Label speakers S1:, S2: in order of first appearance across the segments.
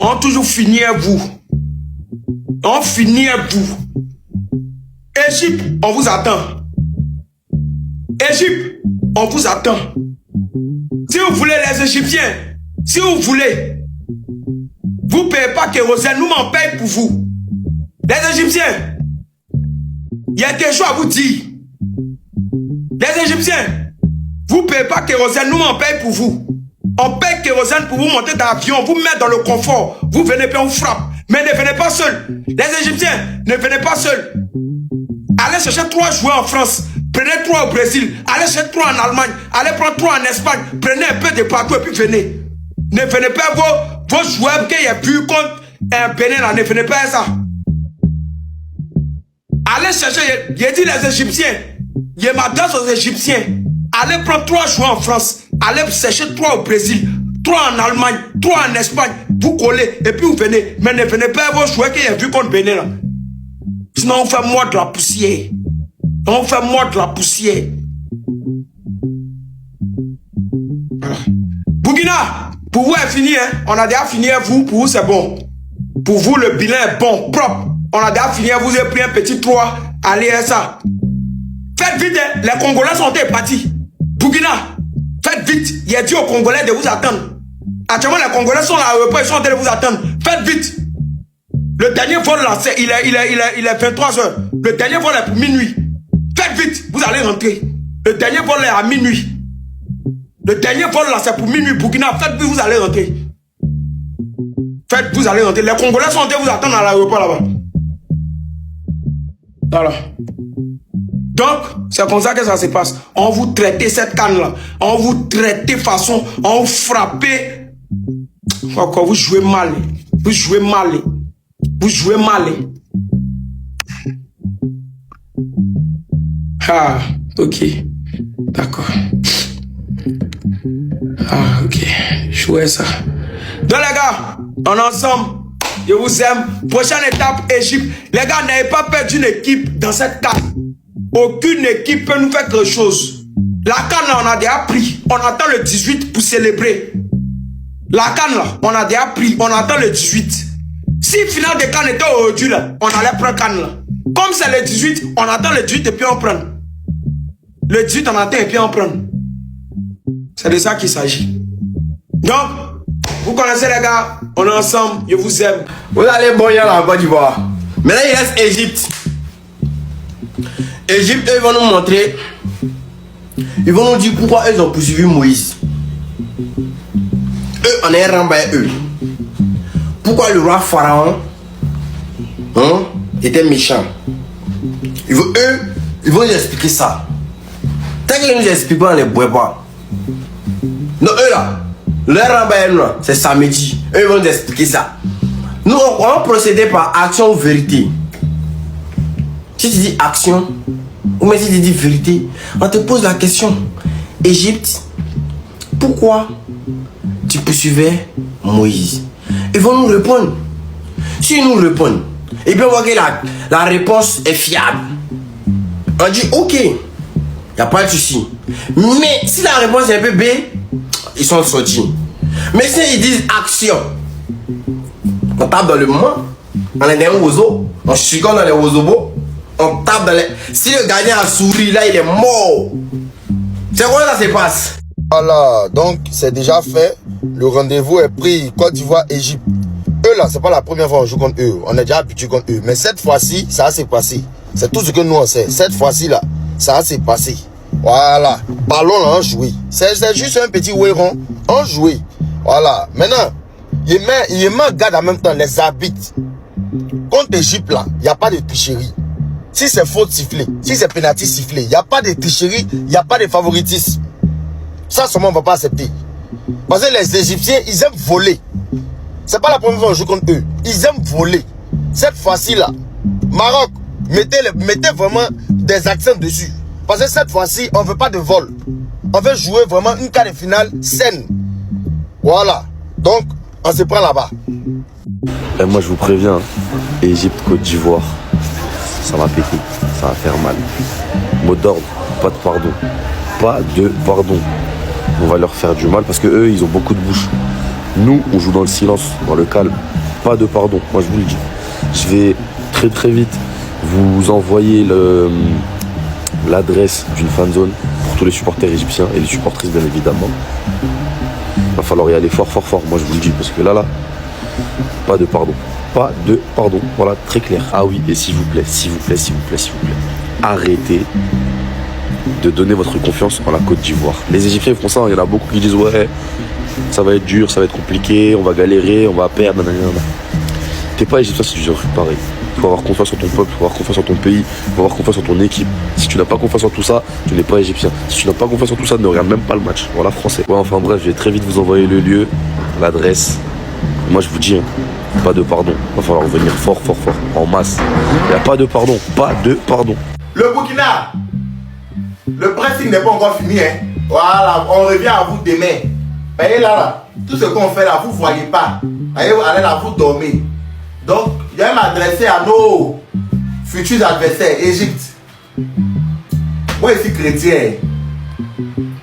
S1: On toujours finit à vous. On finit à vous. Égypte, on vous attend. Égypte, on vous attend. Si vous voulez les Égyptiens, si vous voulez, vous ne payez pas kérosène, nous m'en payons pour vous. Les Égyptiens, il y a quelque chose à vous dire. Les Égyptiens, vous ne payez pas kérosène, nous m'en payons pour vous. On paye kérosène pour vous monter dans l'avion, vous mettre dans le confort. Vous venez puis on vous frappe. Mais ne venez pas seul. Les Égyptiens, ne venez pas seul. Allez chercher 3 joueurs en France. Prenez 3 au Brésil. Allez chercher 3 en Allemagne. Allez prendre 3 en Espagne. Prenez un peu de partout et puis venez. Ne venez pas vos joueurs qu'il y a plus contre un Bénin là. Ne venez pas à ça. Allez chercher, j'ai dit les Égyptiens. Je m'adresse aux Égyptiens. Allez prendre 3 joueurs en France. Allez chercher 3 au Brésil. 3 en Allemagne. 3 en Espagne. Vous collez et puis vous venez. Mais ne venez pas à vos joueurs qu'il y a vu contre Bénin là. Sinon on fait moi de la poussière. On fait moi de la poussière. Voilà. Burkina, pour vous est fini, hein? On a déjà fini à vous, pour vous c'est bon. Pour vous le bilan est bon, propre. On a déjà fini à vous, vous avez pris un petit 3, allez à ça. Faites vite, hein? Les Congolais sont partis. Burkina, faites vite, il a dit aux Congolais de vous attendre. Actuellement les Congolais sont là, ils sont en train de vous attendre. Faites vite. Le dernier vol là, il est 23 heures. Le dernier vol est pour minuit. Faites vite, vous allez rentrer. Le dernier vol est à minuit. Le dernier vol là, c'est pour minuit. Burkina, faites vite, vous allez rentrer. Faites, vous allez rentrer. Les Congolais sont en train de vous attendre à l'aéroport là-bas. Voilà. Donc, c'est comme ça que ça se passe. On vous traite cette canne là. On vous traite de façon, on vous frappe. Encore, vous jouez mal. Vous jouez mal. Vous jouez mal. Ah, ok. D'accord. Ah, ok. Jouez ça. Donc les gars, on est ensemble. Je vous aime. Prochaine étape, Égypte. Les gars, n'avez pas perdu une équipe dans cette canne. Aucune équipe peut nous faire quelque chose. La canne là, on a déjà pris. On attend le 18 pour célébrer. La canne là, on a déjà pris. On attend le 18. Si le final de canne était aujourd'hui là, on allait prendre canne là. Comme c'est le 18, on attend le 18 et puis on prend. Le 18, on attend et puis on prend. C'est de ça qu'il s'agit. Donc, vous connaissez les gars, on est ensemble, je vous aime.
S2: Vous allez bon là en Côte d'Ivoire. Maintenant, il reste Égypte. Égypte, eux, ils vont nous montrer. Ils vont nous dire pourquoi ils ont poursuivi Moïse. Eux, on est remballés eux. Pourquoi le roi Pharaon était méchant. Eux, ils vont nous expliquer ça. Tant qu'ils nous expliquent pas, on les boit pas. Non, eux là, leur remballé là, c'est samedi. Eux, ils vont nous expliquer ça. Nous, on va procéder par action ou vérité. Si tu dis action, ou même si tu dis vérité, on te pose la question. Égypte, pourquoi tu poursuivais Moïse? Ils vont nous répondre. S'ils nous répondent, et bien on voit que la réponse est fiable. On dit ok, il n'y a pas de souci. Mais si la réponse est un peu B, ils sont sortis. Mais si ils disent action, on tape dans le moment, on est dans un oiseau, on chicote dans les oiseaux, on tape dans les... Si le gagnant a souri, là il est mort. C'est comment ça se passe?
S3: Voilà, donc c'est déjà fait. Le rendez-vous est pris. Côte d'Ivoire, Égypte. Eux là, c'est pas la première fois qu'on joue contre eux. On est déjà habitué contre eux. Mais cette fois-ci, ça s'est passé. C'est tout ce que nous on sait. Cette fois-ci là, ça s'est passé. Voilà. Ballon là, on joué. C'est juste un petit ouéron. On joué. Voilà. Maintenant, il me garde en même temps les arbitres. Contre Égypte là, il n'y a pas de tricherie. Si c'est faute sifflé, si c'est pénalty sifflé, il n'y a pas de tricherie, il n'y a pas de favoritisme. Ça, seulement on ne va pas accepter. Parce que les Égyptiens, ils aiment voler. C'est pas la première fois qu'on joue contre eux. Ils aiment voler. Cette fois-ci là, Maroc, mettez vraiment des accents dessus. Parce que cette fois-ci, on ne veut pas de vol. On veut jouer vraiment une quart de finale saine. Voilà. Donc, on se prend là-bas.
S4: Et moi, je vous préviens, Égypte, Côte d'Ivoire, ça va péter, ça va faire mal. Mot d'ordre, pas de pardon. Pas de pardon. On va leur faire du mal parce que eux, ils ont beaucoup de bouche. Nous, on joue dans le silence, dans le calme. Pas de pardon, moi je vous le dis. Je vais très très vite vous envoyer l'adresse d'une fanzone pour tous les supporters égyptiens et les supportrices bien évidemment. Il va falloir y aller fort, moi je vous le dis, parce que là, pas de pardon. Pas de pardon, voilà, très clair. Ah oui, et s'il vous plaît, arrêtez de donner votre confiance en la Côte d'Ivoire. Les Égyptiens font ça, il y en a beaucoup qui disent ouais, ça va être dur, ça va être compliqué, on va galérer, on va perdre, nanana. T'es pas Égyptien si tu dis un truc pareil. Il faut avoir confiance en ton peuple, il faut avoir confiance en ton pays, il faut avoir confiance en ton équipe. Si tu n'as pas confiance en tout ça, tu n'es pas Égyptien. Si tu n'as pas confiance en tout ça, ne regarde même pas le match. Voilà, français. Ouais, enfin bref, je vais très vite vous envoyer le lieu, l'adresse. Moi je vous dis, pas de pardon. Il va falloir venir fort, en masse. Il n'y a pas de pardon, pas de pardon.
S3: Le Burkina, le pressing n'est pas encore fini. Hein. Voilà, on revient à vous demain. Voyez là, tout ce qu'on fait là, vous ne voyez pas. Allez là, vous dormez. Donc, je vais m'adresser à nos futurs adversaires, Égypte. Moi, ici, chrétien,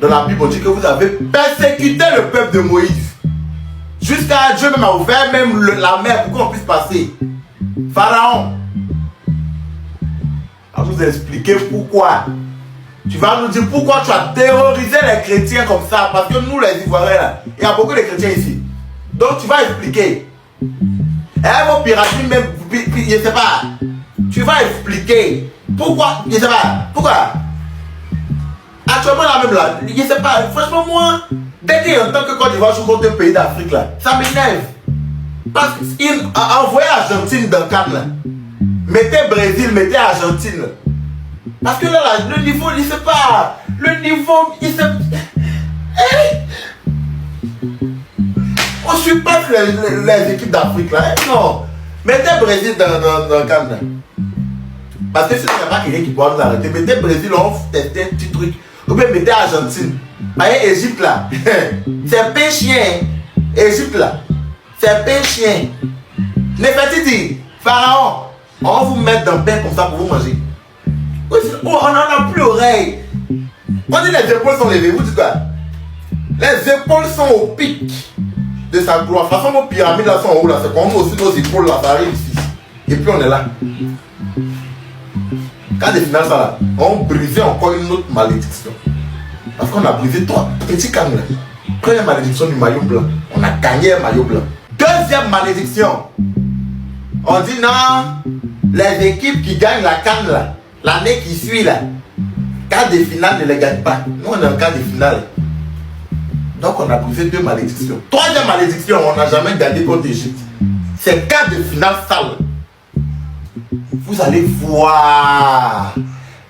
S3: dans la Bible, on dit que vous avez persécuté le peuple de Moïse. Jusqu'à Dieu même a ouvert même la mer pour qu'on puisse passer. Pharaon, à vous expliquer pourquoi. Tu vas nous dire pourquoi tu as terrorisé les chrétiens comme ça. Parce que nous, les Ivoiriens, là, il y a beaucoup de chrétiens ici. Donc, tu vas expliquer. Et vos pirates, même, je ne sais pas. Tu vas expliquer pourquoi, je ne sais pas. Pourquoi? Actuellement, là même, là, je ne sais pas. Franchement, moi, dès qu'il y a un temps que Côte d'Ivoire joue contre un pays d'Afrique, là, ça m'énerve. Parce qu'il a envoyé Argentine dans le cadre, là. Mettez Brésil, mettez Argentine. Parce que là, le niveau, il ne sait pas. Le niveau, il sait. On ne suit pas les équipes d'Afrique là. Non. Mettez Brésil dans le cadre. Parce que si il n'y a pas quelqu'un qui pourra nous arrêter, mettez Brésil, on fait un petit truc. Ou bien mettez Argentine. Voyez, Égypte là. C'est pain chien. Égypte là. C'est pain chien. Néfertiti, Pharaon, on va vous mettre dans le pain comme ça pour vous manger. Oh, on n'en a plus l'oreille. On dit les épaules sont levées. Vous dites quoi? Les épaules sont au pic de sa gloire. De toute façon, nos pyramides là sont en haut là. C'est comme aussi nos épaules là, ça arrive ici. Et puis on est là. Quand des finales ça là, on brisait encore une autre malédiction. Parce qu'on a brisé trois petits canons là. Première malédiction du maillot blanc. On a gagné un maillot blanc. Deuxième malédiction. On dit non, les équipes qui gagnent la canne là, l'année qui suit là, quart de finale ne les gagne pas. Nous on est en quart de finale. Donc on a brisé deux malédictions. Troisième malédiction, on n'a jamais gagné contre l'Égypte. C'est quart de finale sale. Vous allez voir.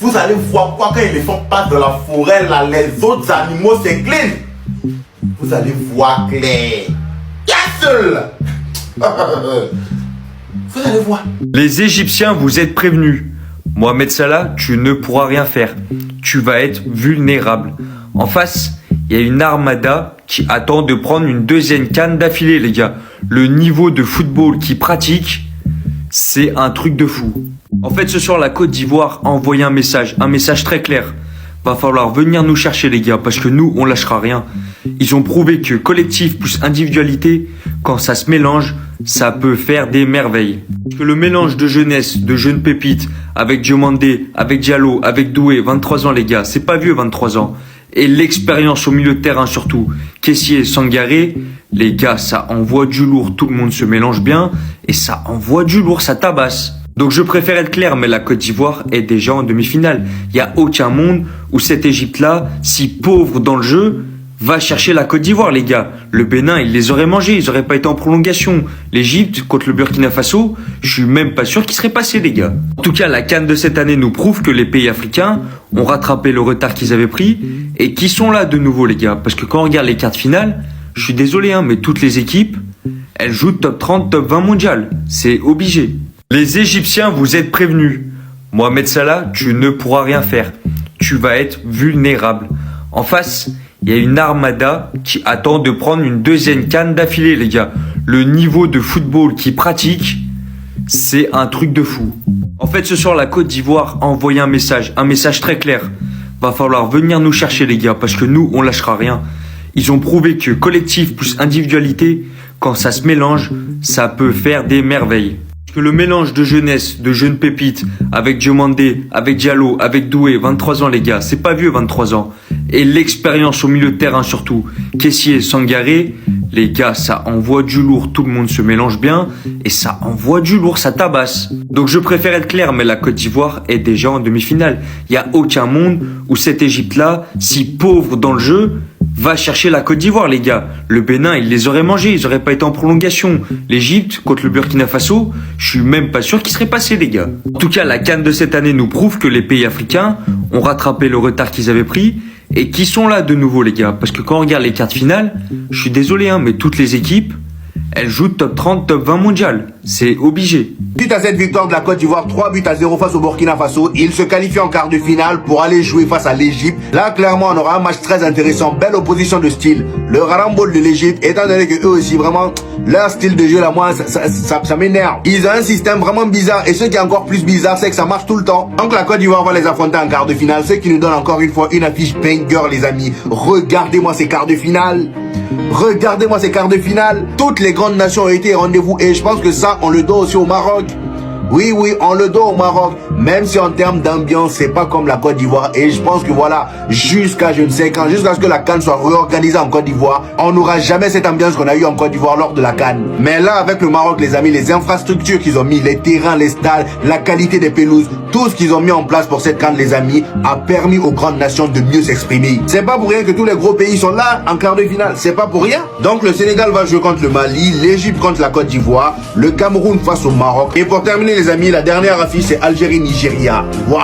S3: Vous allez voir pourquoi quand les éléphants passent dans la forêt là, les autres animaux s'inclinent. Vous allez voir clair. Castle. Vous allez voir.
S5: Les Égyptiens, vous êtes prévenus. Mohamed Salah, tu ne pourras rien faire. Tu vas être vulnérable. En face, il y a une armada qui attend de prendre une deuxième canne d'affilée, les gars. Le niveau de football qu'ils pratiquent, c'est un truc de fou. En fait, ce soir, la Côte d'Ivoire a envoyé un message très clair. Va falloir venir nous chercher, les gars, parce que nous, on lâchera rien. Ils ont prouvé que collectif plus individualité, quand ça se mélange, ça peut faire des merveilles. Parce que le mélange de jeunesse, de jeunes pépites, avec Diomandé, avec Diallo, avec Doué, 23 ans, les gars, c'est pas vieux, 23 ans. Et l'expérience au milieu de terrain surtout, Kessié, Sangaré, les gars, ça envoie du lourd, tout le monde se mélange bien, et ça envoie du lourd, ça tabasse. Donc je préfère être clair, mais la Côte d'Ivoire est déjà en demi-finale. Il n'y a aucun monde où cette Égypte-là, si pauvre dans le jeu, va chercher la Côte d'Ivoire, les gars. Le Bénin, il les aurait mangés, ils n'auraient pas été en prolongation. L'Égypte contre le Burkina Faso, je suis même pas sûr qu'ils seraient passés, les gars. En tout cas, la CAN de cette année nous prouve que les pays africains ont rattrapé le retard qu'ils avaient pris et qui sont là de nouveau, les gars. Parce que quand on regarde les quarts de finale, je suis désolé, hein, mais toutes les équipes, elles jouent top 30, top 20 mondial. C'est obligé. Les Égyptiens, vous êtes prévenus. Mohamed Salah, tu ne pourras rien faire. Tu vas être vulnérable. En face, il y a une armada qui attend de prendre une deuxième canne d'affilée, les gars. Le niveau de football qu'ils pratiquent, c'est un truc de fou. En fait, ce soir, la Côte d'Ivoire a envoyé un message très clair. Va falloir venir nous chercher, les gars, parce que nous, on lâchera rien. Ils ont prouvé que collectif plus individualité, quand ça se mélange, ça peut faire des merveilles. Que le mélange de jeunesse, de jeunes pépites, avec Diomandé, avec Diallo, avec Doué, 23 ans les gars, c'est pas vieux 23 ans. Et l'expérience au milieu de terrain surtout, Kessié, Sangaré, les gars, ça envoie du lourd, tout le monde se mélange bien, et ça envoie du lourd, ça tabasse. Donc je préfère être clair, mais la Côte d'Ivoire est déjà en demi-finale. Il y a aucun monde où cette Égypte-là, si pauvre dans le jeu, va chercher la Côte d'Ivoire, les gars. Le Bénin, il les aurait mangés, ils auraient pas été en prolongation. L'Égypte, contre le Burkina Faso, je suis même pas sûr qu'ils seraient passés, les gars. En tout cas, la CAN de cette année nous prouve que les pays africains ont rattrapé le retard qu'ils avaient pris et qui sont là de nouveau, les gars. Parce que quand on regarde les quarts de finale, je suis désolé, hein, mais toutes les équipes, elles jouent top 30, top 20 mondial. C'est obligé.
S6: Suite à cette victoire de la Côte d'Ivoire, 3-0 face au Burkina Faso, il se qualifie en quart de finale pour aller jouer face à l'Égypte. Là, clairement, on aura un match très intéressant, belle opposition de style. Le Rarambol de l'Égypte, étant donné que eux aussi, vraiment, leur style de jeu, là, moi, ça m'énerve. Ils ont un système vraiment bizarre, et ce qui est encore plus bizarre, c'est que ça marche tout le temps. Donc la Côte d'Ivoire va les affronter en quart de finale, ce qui nous donne encore une fois une affiche banger, les amis. Regardez-moi ces quarts de finale. Regardez-moi ces quarts de finale. Toutes les grandes nations ont été au rendez-vous et je pense que ça, on le doit aussi au Maroc. Oui, on le doit au Maroc. Même si en termes d'ambiance, c'est pas comme la Côte d'Ivoire. Et je pense que voilà, jusqu'à je ne sais quand, jusqu'à ce que la CAN soit réorganisée en Côte d'Ivoire, on n'aura jamais cette ambiance qu'on a eu en Côte d'Ivoire lors de la CAN. Mais là, avec le Maroc, les amis, les infrastructures qu'ils ont mis, les terrains, les stades, la qualité des pelouses, tout ce qu'ils ont mis en place pour cette CAN, les amis, a permis aux grandes nations de mieux s'exprimer. C'est pas pour rien que tous les gros pays sont là en quart de finale. C'est pas pour rien. Donc le Sénégal va jouer contre le Mali, l'Égypte contre la Côte d'Ivoire, le Cameroun face au Maroc. Et pour terminer, les amis, la dernière affiche, c'est Algérie-Nigeria. Waouh!